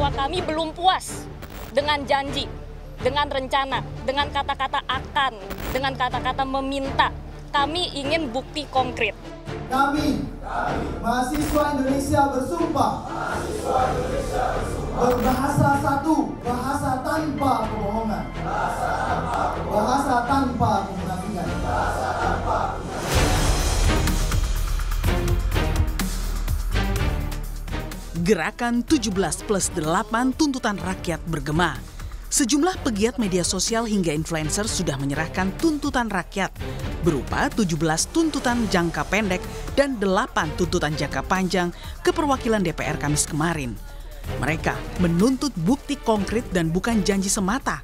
bahwa kami belum puas dengan janji, dengan rencana, dengan kata-kata akan, dengan kata-kata meminta. Kami ingin bukti konkret. Kami, mahasiswa Indonesia bersumpah, berbahasa satu, bahasa tanpa kebohongan, bahasa tanpa kemunafikan. Gerakan 17+8 tuntutan rakyat bergema. Sejumlah pegiat media sosial hingga influencer sudah menyerahkan tuntutan rakyat berupa 17 tuntutan jangka pendek dan 8 tuntutan jangka panjang ke perwakilan DPR Kamis kemarin. Mereka menuntut bukti konkret dan bukan janji semata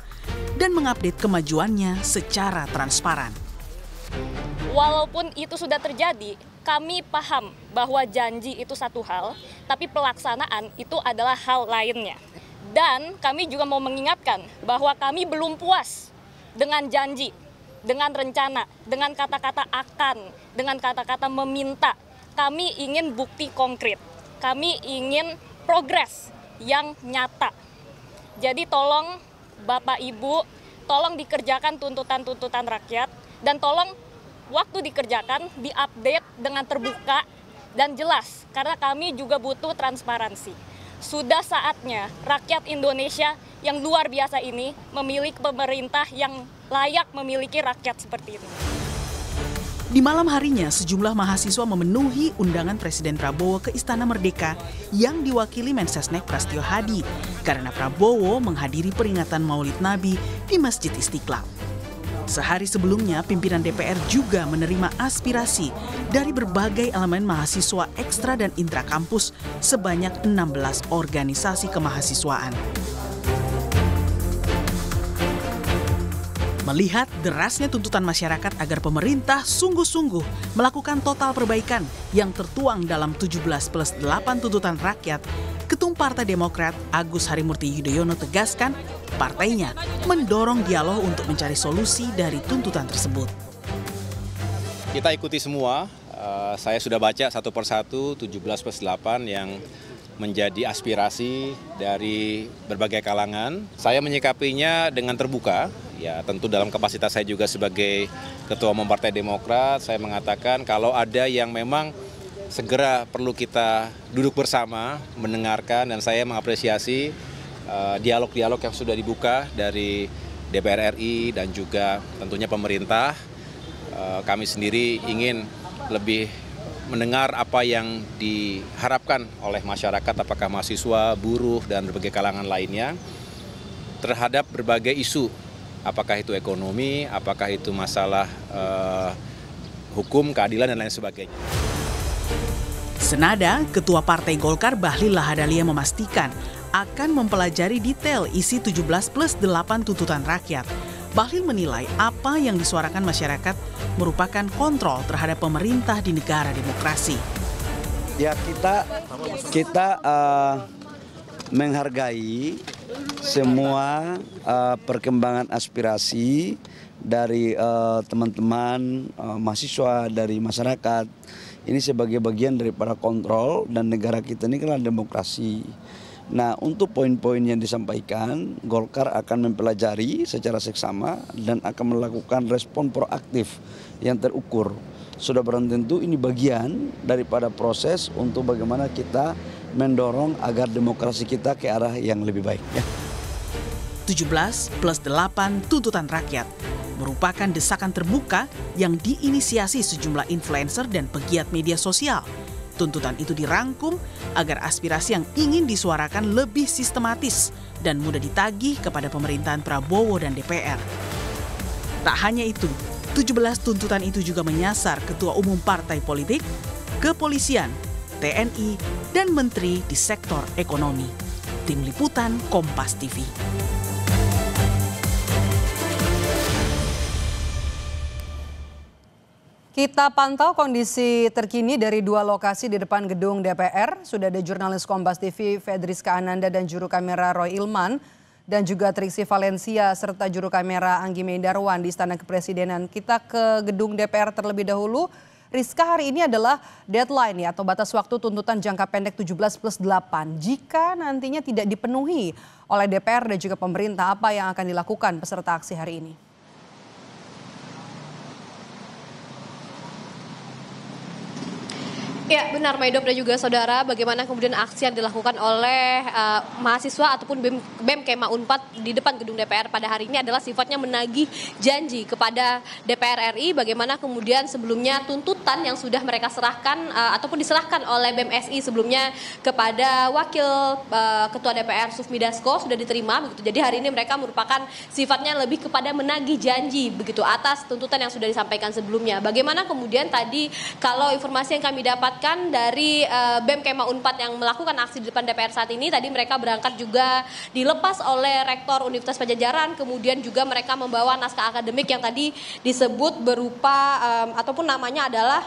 dan mengupdate kemajuannya secara transparan. Walaupun itu sudah terjadi, kami paham bahwa janji itu satu hal, tapi pelaksanaan itu adalah hal lainnya. Dan kami juga mau mengingatkan bahwa kami belum puas dengan janji, dengan rencana, dengan kata-kata akan, dengan kata-kata meminta. Kami ingin bukti konkret, kami ingin progres yang nyata. Jadi tolong Bapak Ibu, tolong dikerjakan tuntutan-tuntutan rakyat, dan tolong waktu dikerjakan diupdate dengan terbuka dan jelas, karena kami juga butuh transparansi. Sudah saatnya rakyat Indonesia yang luar biasa ini memiliki pemerintah yang layak memiliki rakyat seperti itu. Di malam harinya, sejumlah mahasiswa memenuhi undangan Presiden Prabowo ke Istana Merdeka yang diwakili Mensesnek Prasetyo Hadi karena Prabowo menghadiri peringatan Maulid Nabi di Masjid Istiqlal. Sehari sebelumnya, pimpinan DPR juga menerima aspirasi dari berbagai elemen mahasiswa ekstra dan intra kampus sebanyak 16 organisasi kemahasiswaan. Melihat derasnya tuntutan masyarakat agar pemerintah sungguh-sungguh melakukan total perbaikan yang tertuang dalam 17+8 tuntutan rakyat, Ketum Partai Demokrat Agus Harimurti Yudhoyono tegaskan partainya mendorong dialog untuk mencari solusi dari tuntutan tersebut. Kita ikuti semua, saya sudah baca satu persatu 17+8 yang menjadi aspirasi dari berbagai kalangan. Saya menyikapinya dengan terbuka, ya tentu dalam kapasitas saya juga sebagai Ketua Umum Partai Demokrat, saya mengatakan kalau ada yang memang segera perlu kita duduk bersama, mendengarkan, dan saya mengapresiasi dialog-dialog yang sudah dibuka dari DPR RI dan juga tentunya pemerintah. Kami sendiri ingin lebih mendengar apa yang diharapkan oleh masyarakat, apakah mahasiswa, buruh, dan berbagai kalangan lainnya terhadap berbagai isu, apakah itu ekonomi, apakah itu masalah hukum, keadilan, dan lain sebagainya. Senada, Ketua Partai Golkar Bahlil Lahadalia memastikan akan mempelajari detail isi 17+8 tuntutan rakyat. Bahlil menilai apa yang disuarakan masyarakat merupakan kontrol terhadap pemerintah di negara demokrasi. Ya, kita menghargai semua perkembangan aspirasi dari teman-teman mahasiswa, dari masyarakat. Ini sebagai bagian daripada kontrol, dan negara kita ini kan demokrasi. Nah, untuk poin-poin yang disampaikan, Golkar akan mempelajari secara seksama dan akan melakukan respon proaktif yang terukur. Sudah barang tentu ini bagian daripada proses untuk bagaimana kita mendorong agar demokrasi kita ke arah yang lebih baik. Ya. 17+8 tuntutan rakyat merupakan desakan terbuka yang diinisiasi sejumlah influencer dan pegiat media sosial. Tuntutan itu dirangkum agar aspirasi yang ingin disuarakan lebih sistematis dan mudah ditagih kepada pemerintahan Prabowo dan DPR. Tak hanya itu, 17 tuntutan itu juga menyasar ketua umum partai politik, kepolisian, TNI, dan menteri di sektor ekonomi. Tim Liputan Kompas TV. Kita pantau kondisi terkini dari dua lokasi di depan gedung DPR. Sudah ada jurnalis Kompas TV Fedriska Ananda dan juru kamera Roy Ilman. Dan juga Triksi Valencia serta juru kamera Anggi Medarwan di Istana Kepresidenan. Kita ke gedung DPR terlebih dahulu. Rizka, hari ini adalah deadline ya atau batas waktu tuntutan jangka pendek 17+8. Jika nantinya tidak dipenuhi oleh DPR dan juga pemerintah, apa yang akan dilakukan peserta aksi hari ini? Ya benar Maidob dan juga saudara, bagaimana kemudian aksi yang dilakukan oleh mahasiswa ataupun BEM Kema Unpad di depan gedung DPR pada hari ini adalah sifatnya menagih janji kepada DPR RI, bagaimana kemudian sebelumnya tuntutan yang sudah mereka serahkan ataupun diserahkan oleh BEM SI sebelumnya kepada Wakil Ketua DPR Sufmi Dasko sudah diterima begitu. Jadi hari ini mereka merupakan sifatnya lebih kepada menagih janji begitu atas tuntutan yang sudah disampaikan sebelumnya. Bagaimana kemudian tadi kalau informasi yang kami dapat dari BEM Kema Unpad yang melakukan aksi di depan DPR saat ini, tadi mereka berangkat juga dilepas oleh Rektor Universitas Padjadjaran, kemudian juga mereka membawa naskah akademik yang tadi disebut berupa ataupun namanya adalah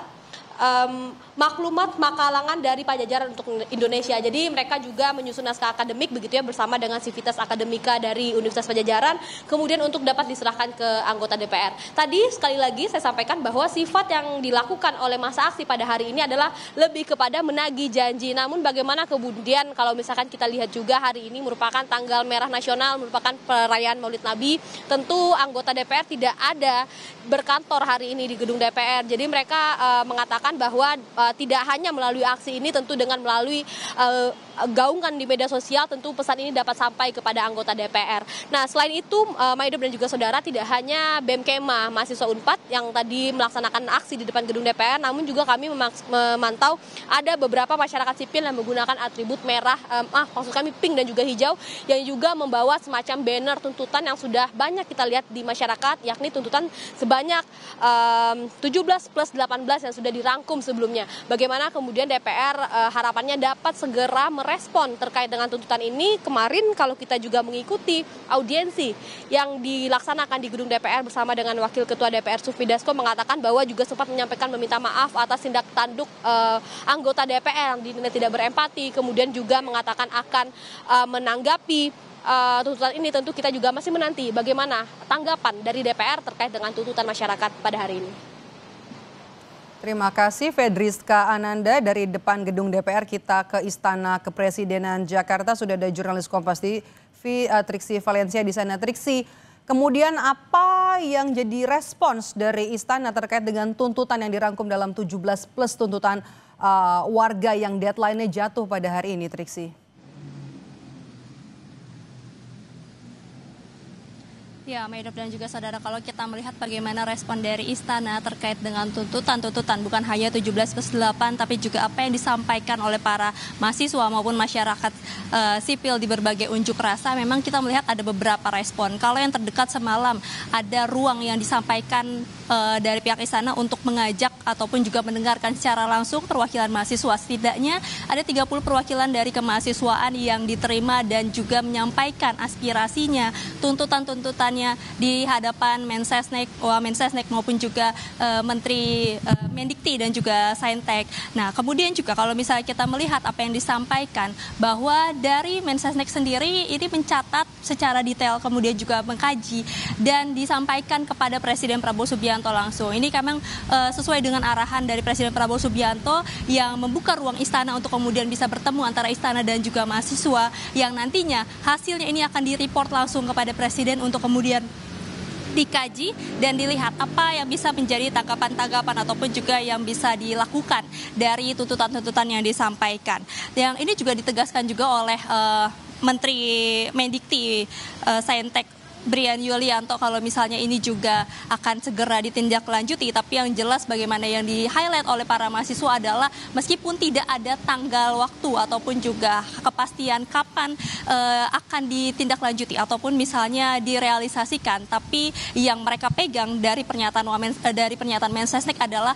maklumat makalangan dari Padjadjaran untuk Indonesia. Jadi mereka juga menyusun naskah akademik begitu ya bersama dengan Civitas Akademika dari Universitas Padjadjaran kemudian untuk dapat diserahkan ke anggota DPR. Tadi sekali lagi saya sampaikan bahwa sifat yang dilakukan oleh masa aksi pada hari ini adalah lebih kepada menagih janji. Namun bagaimana kemudian kalau misalkan kita lihat juga hari ini merupakan tanggal merah nasional, merupakan perayaan Maulid Nabi, tentu anggota DPR tidak ada berkantor hari ini di gedung DPR. Jadi mereka mengatakan bahwa tidak hanya melalui aksi ini, tentu dengan melalui gaungkan di media sosial, tentu pesan ini dapat sampai kepada anggota DPR. Nah selain itu Maidob dan juga saudara, tidak hanya BEM Kema mahasiswa Unpad yang tadi melaksanakan aksi di depan gedung DPR, namun juga kami memantau ada beberapa masyarakat sipil yang menggunakan atribut merah, maksud kami pink dan juga hijau, yang juga membawa semacam banner tuntutan yang sudah banyak kita lihat di masyarakat, yakni tuntutan sebanyak 17+18 yang sudah dirangkum sebelumnya. Bagaimana kemudian DPR harapannya dapat segera merespon terkait dengan tuntutan ini. Kemarin kalau kita juga mengikuti audiensi yang dilaksanakan di gedung DPR bersama dengan Wakil Ketua DPR Sufmi Dasko mengatakan bahwa juga sempat menyampaikan meminta maaf atas tindak tanduk anggota DPR yang dinilai tidak berempati, kemudian juga mengatakan akan menanggapi tuntutan ini. Tentu kita juga masih menanti bagaimana tanggapan dari DPR terkait dengan tuntutan masyarakat pada hari ini. Terima kasih Fedriska Ananda dari depan gedung DPR. Kita ke Istana Kepresidenan Jakarta, sudah ada jurnalis Kompas TV Triksi Valencia di sana. Triksi, kemudian apa yang jadi respons dari Istana terkait dengan tuntutan yang dirangkum dalam 17+ tuntutan warga yang deadline-nya jatuh pada hari ini, Triksi? Ya, Maidob dan juga saudara, kalau kita melihat bagaimana respon dari Istana terkait dengan tuntutan bukan hanya 17+8 tapi juga apa yang disampaikan oleh para mahasiswa maupun masyarakat sipil di berbagai unjuk rasa, memang kita melihat ada beberapa respon. Kalau yang terdekat semalam ada ruang yang disampaikan dari pihak Istana untuk mengajak ataupun juga mendengarkan secara langsung perwakilan mahasiswa. Setidaknya ada 30 perwakilan dari kemahasiswaan yang diterima dan juga menyampaikan aspirasinya, tuntutan-tuntutannya di hadapan Mensesnek maupun juga Menteri Mendikti dan juga Saintek. Nah, kemudian juga kalau misalnya kita melihat apa yang disampaikan, bahwa dari Mensesnek sendiri ini mencatat secara detail, kemudian juga mengkaji dan disampaikan kepada Presiden Prabowo Subianto langsung. Ini memang sesuai dengan arahan dari Presiden Prabowo Subianto yang membuka ruang Istana untuk kemudian bisa bertemu antara Istana dan juga mahasiswa, yang nantinya hasilnya ini akan direport langsung kepada Presiden untuk kemudian dikaji dan dilihat apa yang bisa menjadi tanggapan-tanggapan ataupun juga yang bisa dilakukan dari tuntutan-tuntutan yang disampaikan. Yang ini juga ditegaskan juga oleh Menteri Mendikti Saintek Brian Yulianto, kalau misalnya ini juga akan segera ditindaklanjuti. Tapi yang jelas bagaimana yang di-highlight oleh para mahasiswa adalah meskipun tidak ada tanggal waktu ataupun juga kepastian kapan akan ditindaklanjuti ataupun misalnya direalisasikan, tapi yang mereka pegang dari pernyataan Mensesnek adalah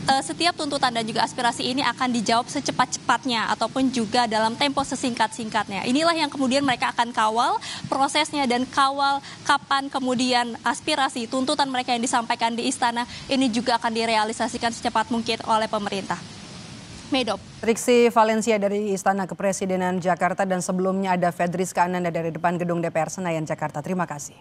setiap tuntutan dan juga aspirasi ini akan dijawab secepat-cepatnya ataupun juga dalam tempo sesingkat-singkatnya. Inilah yang kemudian mereka akan kawal prosesnya dan kawal kapan kemudian aspirasi tuntutan mereka yang disampaikan di Istana ini juga akan direalisasikan secepat mungkin oleh pemerintah. Maidob. Triksi Valencia dari Istana Kepresidenan Jakarta, dan sebelumnya ada Fedriska Ananda dari depan gedung DPR Senayan Jakarta. Terima kasih.